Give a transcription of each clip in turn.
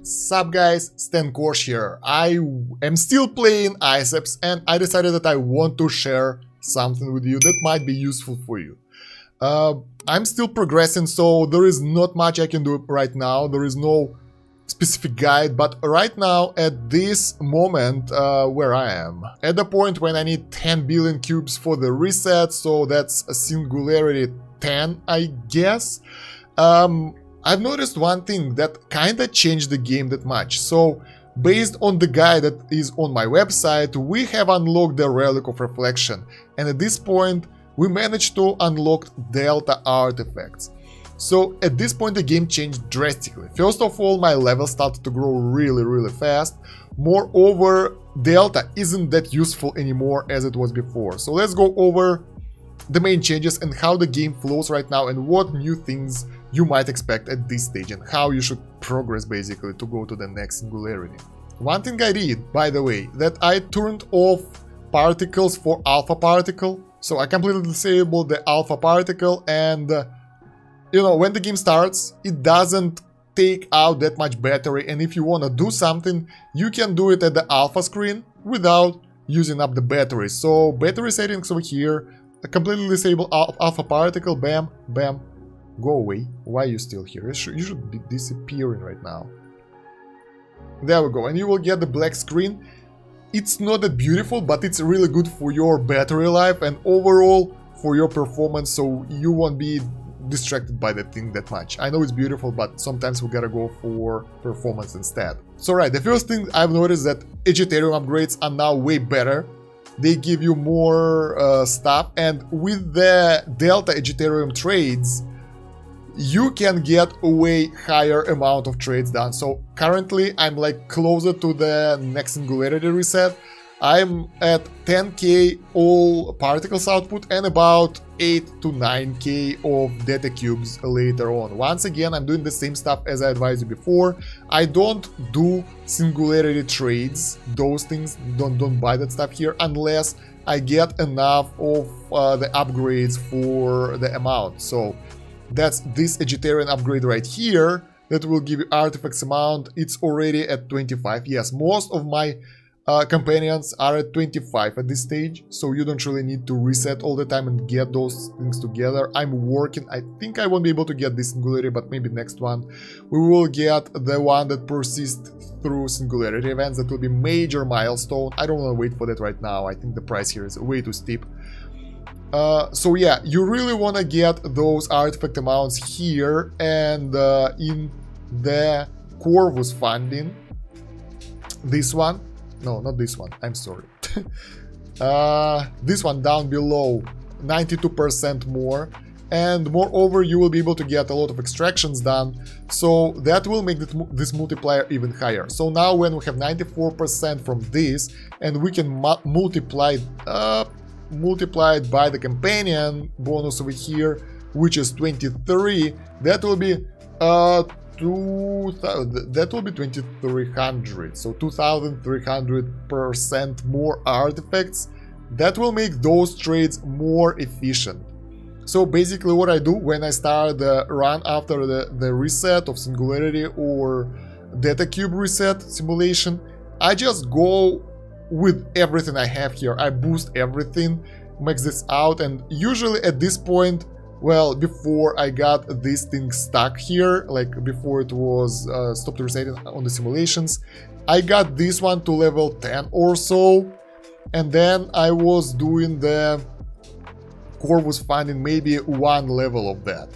Sup guys, Stan Korsh here. I am still playing ISEPS and I decided that I want to share something with you that might be useful for you. I'm still progressing, so there is not much I can do right now. There is no specific guide, but right now at this moment where I am, at the point when I need 10 billion cubes for the reset, so that's a Singularity 10, I guess. I've noticed one thing that kinda changed the game that much. So, based on the guide that is on my website, we have unlocked the Relic of Reflection, and at this point, we managed to unlock Delta artifacts. So, at this point, the game changed drastically. First of all, my level started to grow really fast. Moreover, Delta isn't that useful anymore as it was before. So, let's go over the main changes and how the game flows right now and what new things you might expect at this stage and how you should progress basically to go to the next Singularity. One thing I did, by the way, that I turned off particles for alpha particle. So I completely disabled the alpha particle, and you know, when the game starts, it doesn't take out that much battery, and if you want to do something, you can do it at the alpha screen without using up the battery. So battery settings over here, a completely disable alpha particle, bam, bam. Go away. Why are you still here? You should be disappearing right now. There we go. And you will get the black screen. It's not that beautiful, but it's really good for your battery life and overall for your performance, so you won't be distracted by that thing that much. I know it's beautiful, but sometimes we gotta go for performance instead. So right, the first thing I've noticed that Egetuarium upgrades are now way better. They give you more stuff, and with the Delta Egetuarium trades, you can get a way higher amount of trades done. So currently I'm like closer to the next Singularity reset. I'm at 10k all particles output and about 8 to 9k of data cubes later on. Once again, I'm doing the same stuff as I advised you before. I don't do Singularity trades, those things, don't buy that stuff here unless I get enough of the upgrades for the amount. So that's this Egetuarium upgrade right here that will give you artifacts amount. It's already at 25. Yes, most of my companions are at 25 at this stage, so you don't really need to reset all the time and get those things together. I'm working. I think I won't be able to get this Singularity, but maybe next one we will get the one that persists through Singularity events. That will be major milestone. I don't want to wait for that right now. I think the price here is way too steep. So yeah, you really want to get those artifact amounts here and in the Corvus funding. This one, no, not this one, I'm sorry. This one down below, 92% more, and moreover you will be able to get a lot of extractions done, so that will make this multiplier even higher. So now when we have 94% from this and we can multiply multiplied by the companion bonus over here, which is 23, that will be 2300, so 2300% more artifacts. That will make those trades more efficient. So basically what I do when I start the run after the reset of Singularity or data cube reset simulation, I just go with everything I have here. I boost everything, max this out, and usually at this point, well, before I got this thing stuck here, like before it was stopped resetting on the simulations, I got this one to level 10 or so, and then I was doing the Corvus finding maybe one level of that.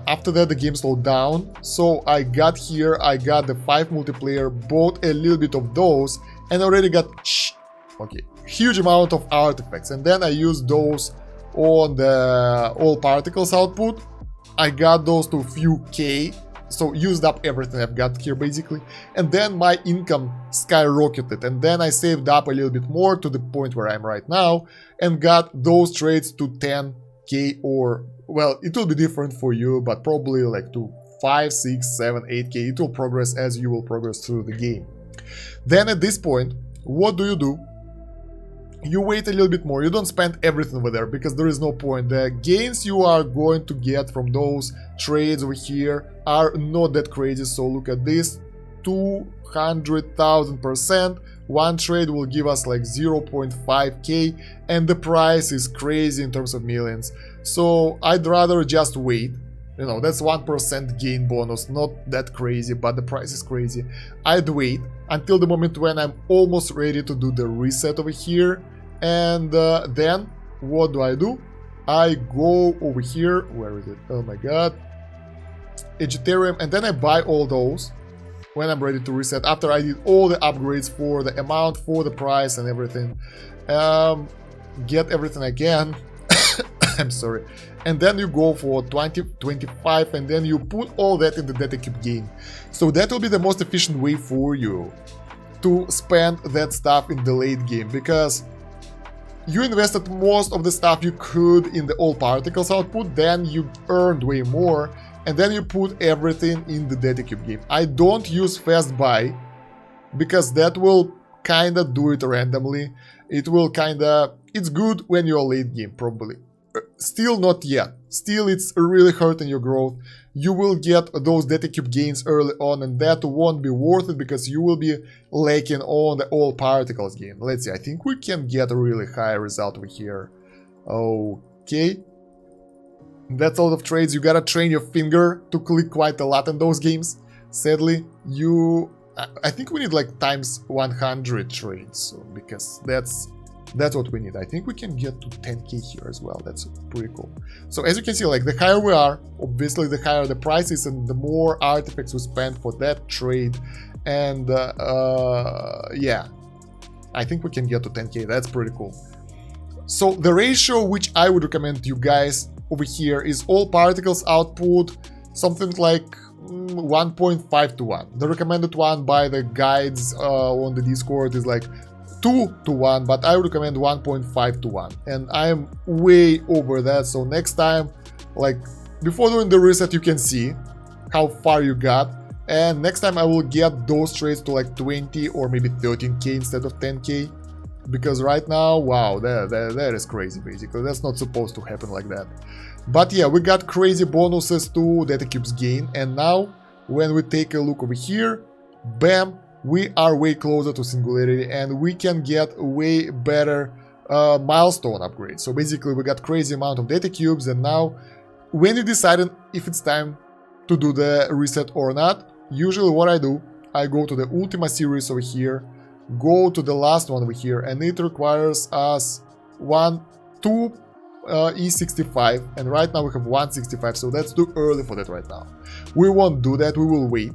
After that the game slowed down, so I got here, I got the 5 multiplayer, bought a little bit of those, and already got huge amount of artifacts, and then I used those on the all particles output. I got those to a few K, so used up everything I've got here basically, and then my income skyrocketed, and then I saved up a little bit more to the point where I'm right now and got those trades to 10k, or well, it will be different for you, but probably like to 5, 6, 7, 8k. It will progress as you will progress through the game. Then at this point, what do? You wait a little bit more. You don't spend everything over there because there is no point. The gains you are going to get from those trades over here are not that crazy. So look at this. 200,000%. One trade will give us like 0.5k, and the price is crazy in terms of millions. So I'd rather just wait. You know, that's 1% gain bonus, not that crazy, but the price is crazy. I'd wait until the moment when I'm almost ready to do the reset over here. And then what do? I go over here. Where is it? Oh my god. Egetuarium, and then I buy all those when I'm ready to reset, after I did all the upgrades for the amount, for the price and everything. Get everything again. I'm sorry. And then you go for 20, 25, and then you put all that in the data cube gain. So that will be the most efficient way for you to spend that stuff in the late game, because you invested most of the stuff you could in the all particles output, then you earned way more, and then you put everything in the data cube game. I don't use fast buy, because that will kinda do it randomly. It will kinda... It's good when you're late game, probably. Still not yet. Still, it's really hurting your growth. You will get those data cube gains early on, and that won't be worth it because you will be lacking on the all particles gain. Let's see, I think we can get a really high result over here. Okay. That's a lot of trades. You gotta train your finger to click quite a lot in those games. Sadly, I think we need like times 100 trades, because that's what we need. I think we can get to 10k here as well. That's pretty cool. So as you can see, like the higher we are, obviously the higher the price is and the more artifacts we spend for that trade. And yeah, I think we can get to 10k. That's pretty cool. So the ratio which I would recommend you guys over here is all particles output, something like 1.5 to 1. The recommended one by the guides on the Discord is like 2 to 1, but I would recommend 1.5 to 1, and I am way over that. So next time, like before doing the reset, you can see how far you got, and next time I will get those trades to like 20 or maybe 13k instead of 10k, because right now, wow, that is crazy. Basically, that's not supposed to happen like that. But yeah, we got crazy bonuses to data cubes gain, and now when we take a look over here, bam, we are way closer to Singularity, and we can get way better milestone upgrades. So basically we got crazy amount of data cubes, and now when you decide if it's time to do the reset or not, usually what I do, I go to the Ultima series over here, go to the last one over here, and it requires us 2 E65, and right now we have 165, so that's too early for that right now. We won't do that, we will wait.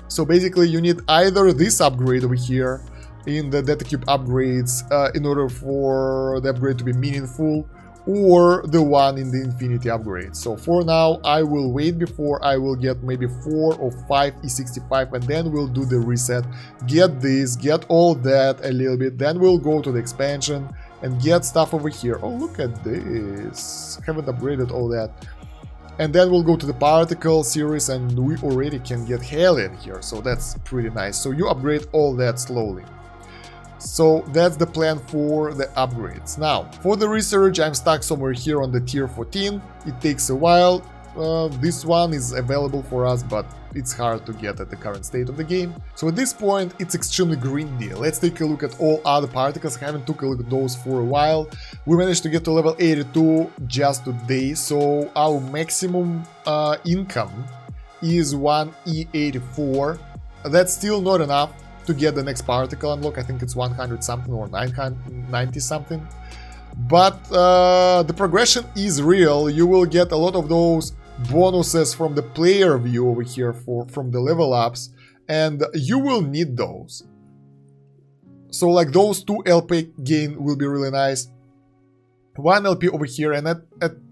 So basically you need either this upgrade over here in the data cube upgrades in order for the upgrade to be meaningful, or the one in the infinity upgrade. So for now I will wait before I will get maybe 4 or 5 E65, and then we'll do the reset, get this, get all that a little bit, then we'll go to the expansion and get stuff over here. Oh, look at this, haven't upgraded all that. And then we'll go to the particle series, and we already can get hell in here, so that's pretty nice. So you upgrade all that slowly. So that's the plan for the upgrades. Now, for the research, I'm stuck somewhere here on the tier 14. It takes a while. This one is available for us, but it's hard to get at the current state of the game. So at this point, it's extremely grindy. Let's take a look at all other particles. I haven't took a look at those for a while. We managed to get to level 82 just today, so our maximum income is 1 E84. That's still not enough to get the next particle unlock. I think it's 100 something or 990 something. But the progression is real. You will get a lot of those bonuses from the player view over here from the level ups, and you will need those. So like those 2 LP gain will be really nice. 1 LP over here, and at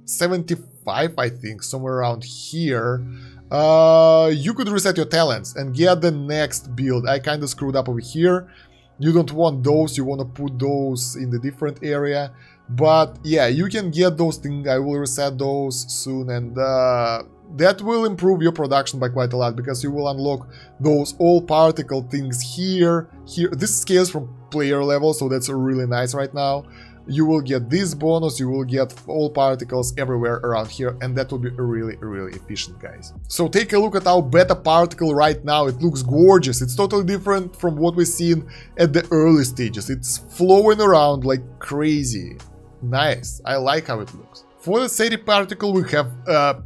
75, I think, somewhere around here, you could reset your talents and get the next build. I kind of screwed up over here. You don't want those, you want to put those in the different area. But yeah, you can get those things. I will reset those soon, and that will improve your production by quite a lot, because you will unlock those all particle things here. This scales from player level, so that's really nice right now. you will get this bonus, you will get all particles everywhere around here, and that will be really, really efficient, guys. So take a look at our beta particle right now. It looks gorgeous. It's totally different from what we've seen at the early stages. It's flowing around like crazy. Nice. I like how it looks. For the steady particle, we have a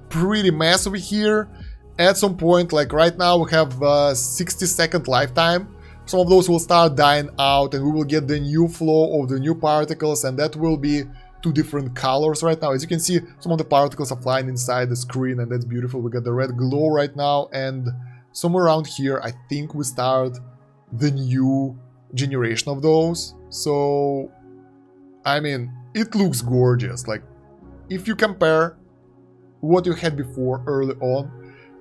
pretty mess over here. At some point, like right now, we have a 60-second lifetime. Some of those will start dying out, and we will get the new flow of the new particles, and that will be two different colors right now. As you can see, some of the particles are flying inside the screen, and that's beautiful. We got the red glow right now, and somewhere around here, I think we start the new generation of those. So, I mean, it looks gorgeous. Like, if you compare what you had before early on,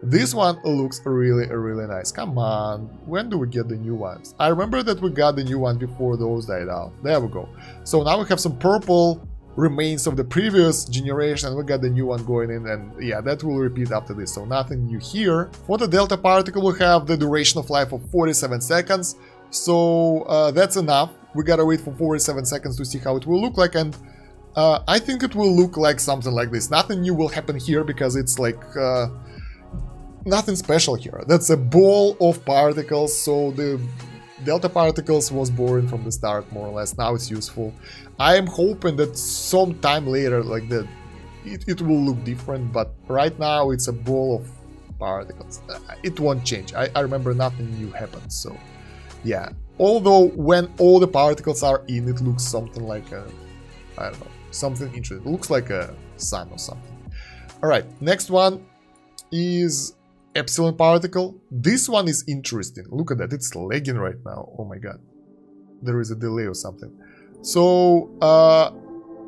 this one looks really, really nice. Come on, when do we get the new ones? I remember that we got the new one before those died out. There we go. So now we have some purple remains of the previous generation, and we got the new one going in, and yeah, that will repeat after this, so nothing new here. For the delta particle, we have the duration of life of 47 seconds, so that's enough. We gotta wait for 47 seconds to see how it will look like, and I think it will look like something like this. Nothing new will happen here because it's like nothing special here. That's a ball of particles, so the delta particles was boring from the start, more or less. Now it's useful. I am hoping that some time later, like that, it will look different, but right now it's a ball of particles. It won't change. I remember nothing new happens, so yeah. Although when all the particles are in, it looks something like a, I don't know, something interesting. It looks like a sun or something. Alright, next one is epsilon particle. This one is interesting. Look at that, it's lagging right now. Oh my god, there is a delay or something. So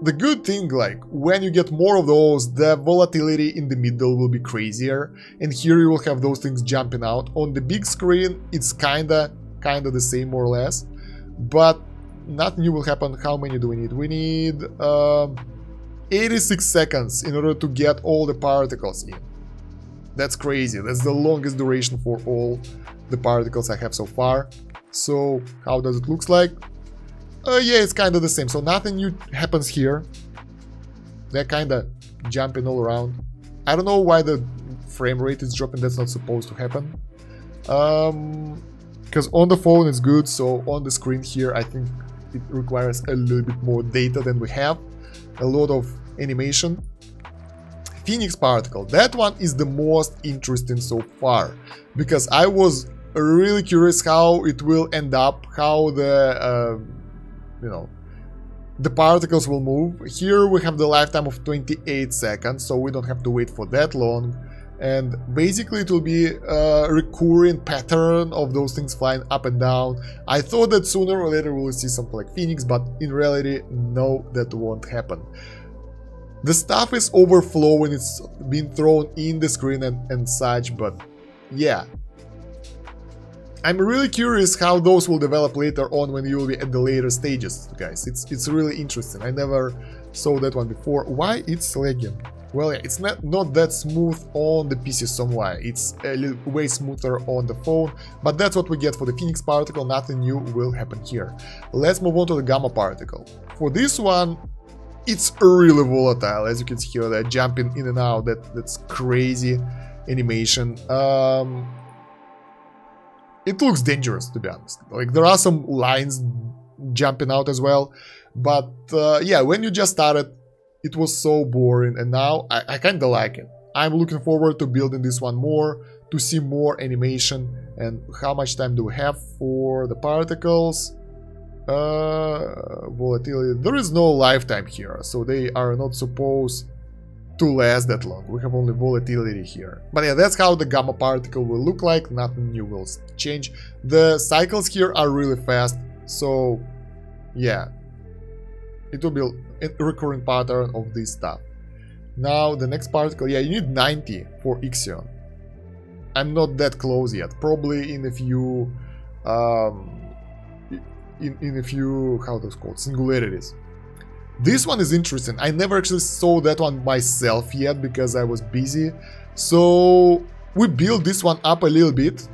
the good thing, like when you get more of those, the volatility in the middle will be crazier, and here you will have those things jumping out. On the big screen it's kinda the same, more or less, but nothing new will happen. How many do we need? We need 86 seconds in order to get all the particles in. That's crazy. That's the longest duration for all the particles I have so far. So how does it look like? Yeah, it's kind of the same. So nothing new happens here. They're kind of jumping all around. I don't know why the frame rate is dropping. That's not supposed to happen. Because on the phone it's good. So on the screen here, I think it requires a little bit more data than we have. A lot of animation. Phoenix particle, that one is the most interesting so far, because I was really curious how it will end up, how the you know, the particles will move. Here we have the lifetime of 28 seconds, so we don't have to wait for that long, and basically it will be a recurring pattern of those things flying up and down. I thought that sooner or later we'll see something like Phoenix, but in reality, no, that won't happen. The stuff is overflowing, it's been thrown in the screen and such, but yeah. I'm really curious how those will develop later on when you will be at the later stages, guys. It's really interesting. I never saw that one before. Why it's lagging? Well, yeah, it's not that smooth on the PC somewhere. It's a little way smoother on the phone, but that's what we get for the Phoenix particle. Nothing new will happen here. Let's move on to the gamma particle. For this one, it's really volatile. As you can see here, they're jumping in and out. That's crazy animation. It looks dangerous, to be honest. Like, there are some lines jumping out as well, but yeah, when you just started, it was so boring, and now I kind of like it. I'm looking forward to building this one more, to see more animation. And how much time do we have for the particles? Volatility. There is no lifetime here, so they are not supposed to last that long. We have only volatility here. But yeah, that's how the gamma particle will look like. Nothing new will change. The cycles here are really fast, so yeah, it will be a recurring pattern of this stuff. Now the next particle, yeah, you need 90 for Ixion. I'm not that close yet. Probably in a few in a few, how those called, singularities. This one is interesting. I never actually saw that one myself yet because I was busy. So we built this one up a little bit,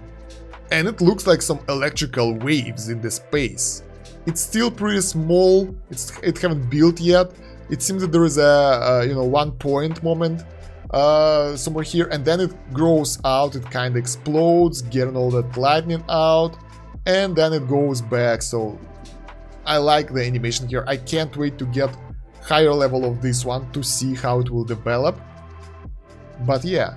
and it looks like some electrical waves in the space. It's still pretty small. It haven't built yet. It seems that there is a you know, 1 point moment somewhere here, and then it grows out. It kind of explodes, getting all that lightning out, and then it goes back. So I like the animation here. I can't wait to get higher level of this one to see how it will develop. But yeah,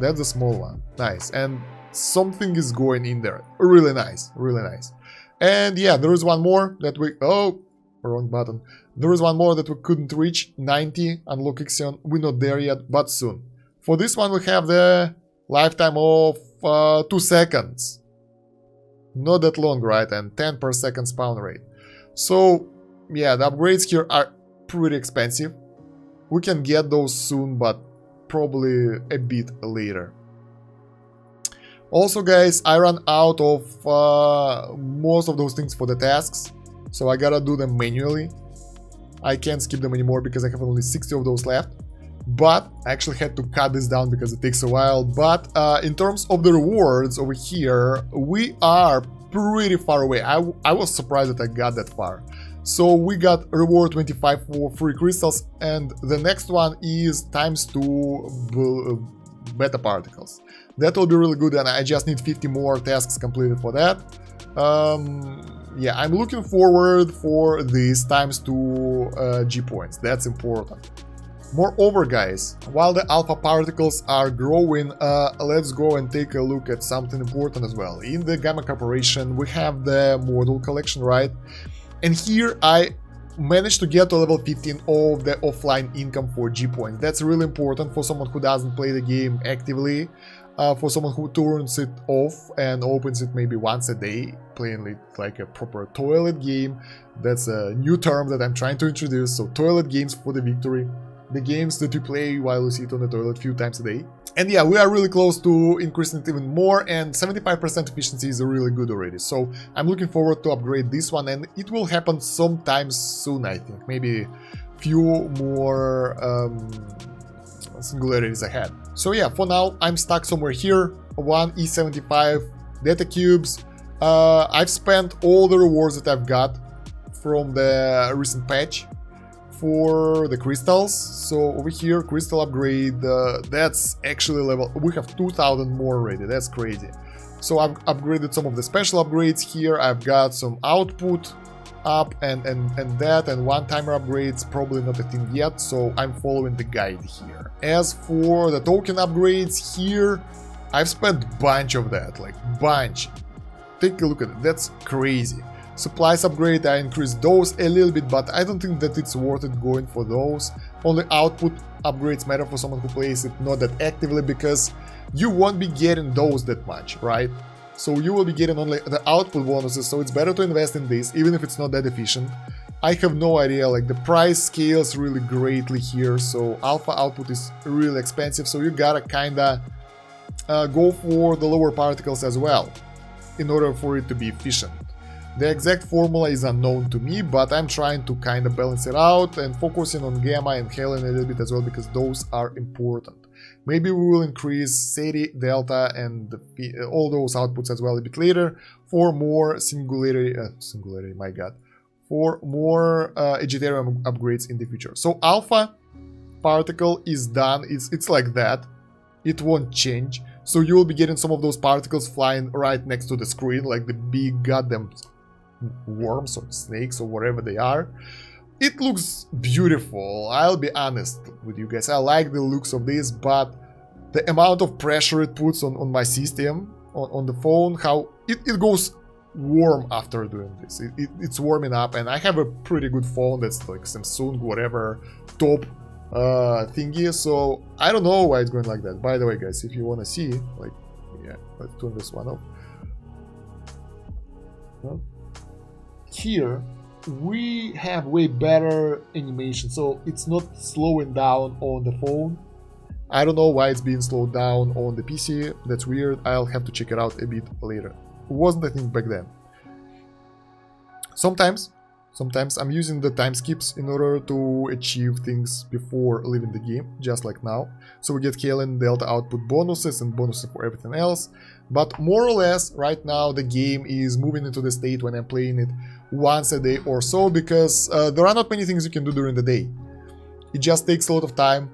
that's a small one. Nice. And something is going in there. Really nice. Really nice. And yeah, there is one more that we... Oh, wrong button. There is one more that we couldn't reach. 90 unlock Ixion. We're not there yet, but soon. For this one, we have the lifetime of 2 seconds. Not that long, right? And 10 per second spawn rate. So yeah, the upgrades here are pretty expensive. We can get those soon, but probably a bit later. Also, guys, I ran out of most of those things for the tasks, so I gotta do them manually. I can't skip them anymore because I have only 60 of those left. But I actually had to cut this down because it takes a while. But in terms of the rewards over here, we are pretty far away. I was surprised that I got that far. So we got reward 25 for free crystals, and the next one is ×2 beta particles. That will be really good, and I just need 50 more tasks completed for that. Yeah, I'm looking forward for this ×2 G points. That's important. Moreover, guys, while the alpha particles are growing, let's go and take a look at something important as well. In the Gamma Corporation, we have the module collection, right? And here I managed to get to level 15 of the offline income for G points. That's really important for someone who doesn't play the game actively, for someone who turns it off and opens it maybe once a day, playing it like a proper toilet game. That's a new term that I'm trying to introduce. So toilet games for the victory. The games that you play while you sit on the toilet a few times a day. And yeah, we are really close to increasing it even more, and 75% efficiency is really good already. So I'm looking forward to upgrade this one, and it will happen sometime soon, I think. Maybe few more singularities ahead. So yeah, for now, I'm stuck somewhere here. 1 E75 data cubes. I've spent all the rewards that I've got from the recent patch for the crystals. So over here, crystal upgrade, that's actually level, we have 2000 more already. That's crazy. So I've upgraded some of the special upgrades here. I've got some output up and that, and one-timer upgrades, probably not a thing yet, so I'm following the guide here. As for the token upgrades here, I've spent a bunch of that, like bunch. Take a look at it, that's crazy. Supplies upgrade, I increased those a little bit, but I don't think that it's worth it going for those. Only output upgrades matter for someone who plays it not that actively, because you won't be getting those that much, right? So you will be getting only the output bonuses, so it's better to invest in this, even if it's not that efficient. I have no idea, like the price scales really greatly here, so alpha output is really expensive, so you gotta kinda go for the lower particles as well, in order for it to be efficient. The exact formula is unknown to me, but I'm trying to kind of balance it out and focusing on Gamma and Helen a little bit as well, because those are important. Maybe we will increase Ceti, Delta, and all those outputs as well a bit later for more Singularity, my god, for more Egetuarium upgrades in the future. So Alpha particle is done, it's like that, it won't change. So you will be getting some of those particles flying right next to the screen, like the big goddamn worms or snakes or whatever they are. It looks beautiful, I'll be honest with you guys. I like the looks of this, but the amount of pressure it puts on my system, on the phone, how it goes warm after doing this. It's warming up, and I have a pretty good phone that's like Samsung, whatever, top thingy, so I don't know why it's going like that. By the way, guys, if you want to see, like, yeah, let's turn this one off. Here we have way better animation, so it's not slowing down on the phone. I don't know why it's being slowed down on the PC. That's weird. I'll have to check it out a bit later. It wasn't, I think, back then. Sometimes Sometimes I'm using the time skips in order to achieve things before leaving the game, just like now. So we get KLN Delta output bonuses and bonuses for everything else. But more or less, right now the game is moving into the state when I'm playing it once a day or so, because there are not many things you can do during the day. It just takes a lot of time,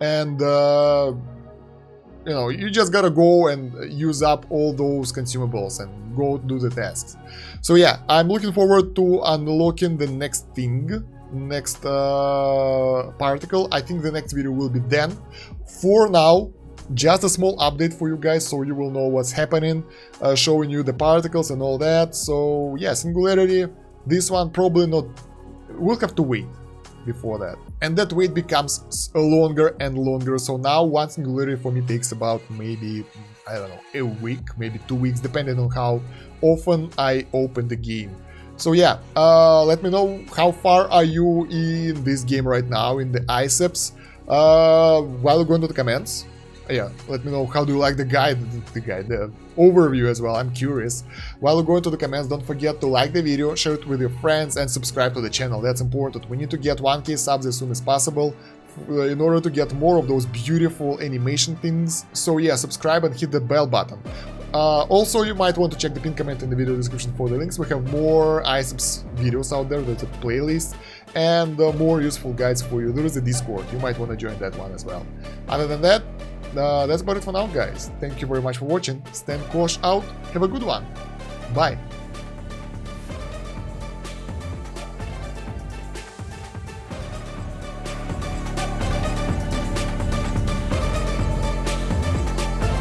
and you know, you just gotta go and use up all those consumables and go do the tasks. So yeah, I'm looking forward to unlocking the next thing, next particle. I think the next video will be then. For now, just a small update for you guys, so you will know what's happening, showing you the particles and all that. So yeah, Singularity, this one probably not, we'll have to wait before that, and that wait becomes longer and longer. So now one Singularity for me takes about maybe, I don't know, a week, maybe 2 weeks, depending on how often I open the game. So yeah, let me know how far are you in this game right now, in the ISEPS, while going to the comments. Yeah, let me know how do you like the guide, the overview as well. I'm curious. While going to the comments, don't forget to like the video, share it with your friends, and subscribe to the channel. That's important. We need to get 1K subs as soon as possible in order to get more of those beautiful animation things. So yeah, subscribe and hit the bell button. Also, you might want to check the pinned comment in the video description for the links. We have more ISEPS videos out there, there's a playlist, and more useful guides for you. There is a Discord, you might want to join that one as well. Other than that, that's about it for now, guys. Thank you very much for watching. Stand Kosh out. Have a good one. Bye.